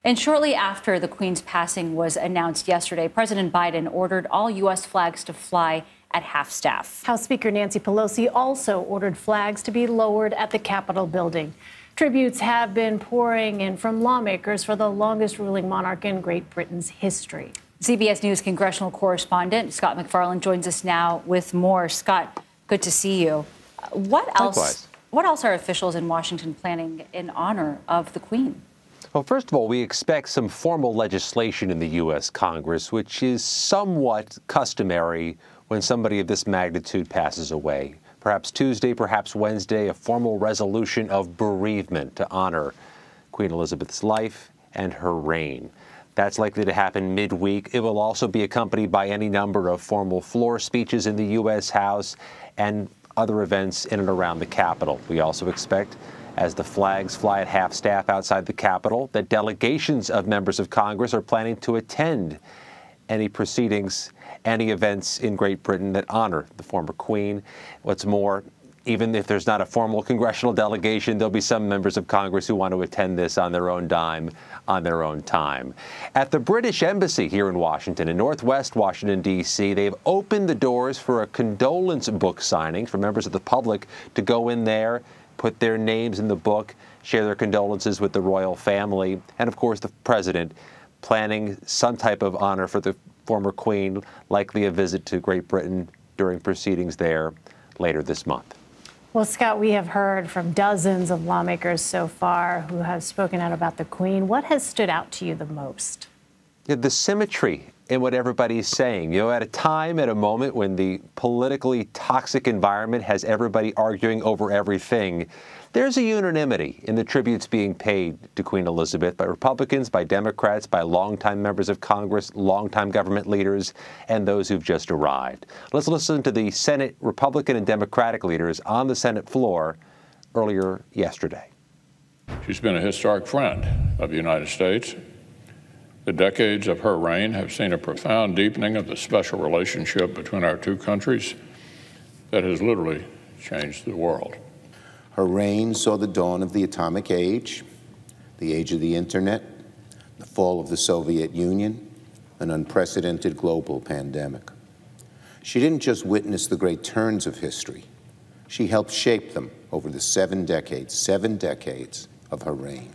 And shortly after the Queen's passing was announced yesterday, President Biden ordered all U.S. flags to fly at half-staff. House Speaker Nancy Pelosi also ordered flags to be lowered at the Capitol building. Tributes have been pouring in from lawmakers for the longest ruling monarch in Great Britain's history. CBS News congressional correspondent Scott MacFarlane joins us now with more. Scott, good to see you. What else are officials in Washington planning in honor of the Queen? Well, first of all, we expect some formal legislation in the U.S. Congress, which is somewhat customary when somebody of this magnitude passes away. Perhaps Tuesday, perhaps Wednesday, a formal resolution of bereavement to honor Queen Elizabeth's life and her reign. That's likely to happen midweek. It will also be accompanied by any number of formal floor speeches in the U.S. House and other events in and around the Capitol. We also expect, as the flags fly at half-staff outside the Capitol, that delegations of members of Congress are planning to attend any proceedings, any events in Great Britain that honor the former Queen. What's more, even if there's not a formal congressional delegation, there'll be some members of Congress who want to attend this on their own dime, on their own time. At the British Embassy here in Washington, in Northwest Washington, D.C., they've opened the doors for a condolence book signing for members of the public to go in there, put their names in the book, share their condolences with the royal family, and of course the president planning some type of honor for the former Queen, likely a visit to Great Britain during proceedings there later this month. Well, Scott, we have heard from dozens of lawmakers so far who have spoken out about the Queen. What has stood out to you the most? Yeah, the symmetry in what everybody's saying. You know, at a moment when the politically toxic environment has everybody arguing over everything, there's a unanimity in the tributes being paid to Queen Elizabeth by Republicans, by Democrats, by longtime members of Congress, longtime government leaders, and those who've just arrived. Let's listen to the Senate Republican and Democratic leaders on the Senate floor earlier yesterday. She's been a historic friend of the United States. The decades of her reign have seen a profound deepening of the special relationship between our two countries that has literally changed the world. Her reign saw the dawn of the atomic age, the age of the internet, the fall of the Soviet Union, an unprecedented global pandemic. She didn't just witness the great turns of history, she helped shape them over the 7 decades of her reign.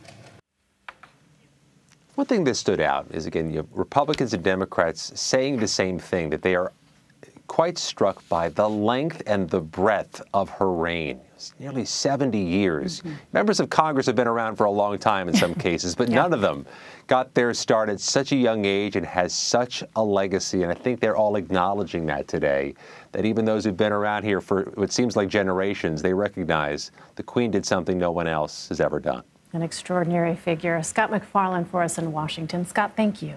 One thing that stood out is, again, you have Republicans and Democrats saying the same thing, that they are quite struck by the length and the breadth of her reign. It's nearly 70 years. Members of Congress have been around for a long time in some cases, but none of them got their start at such a young age and has such a legacy. And I think they're all acknowledging that today, that even those who've been around here for what seems like generations, they recognize the Queen did something no one else has ever done. An extraordinary figure. Scott MacFarlane for us in Washington. Scott, thank you.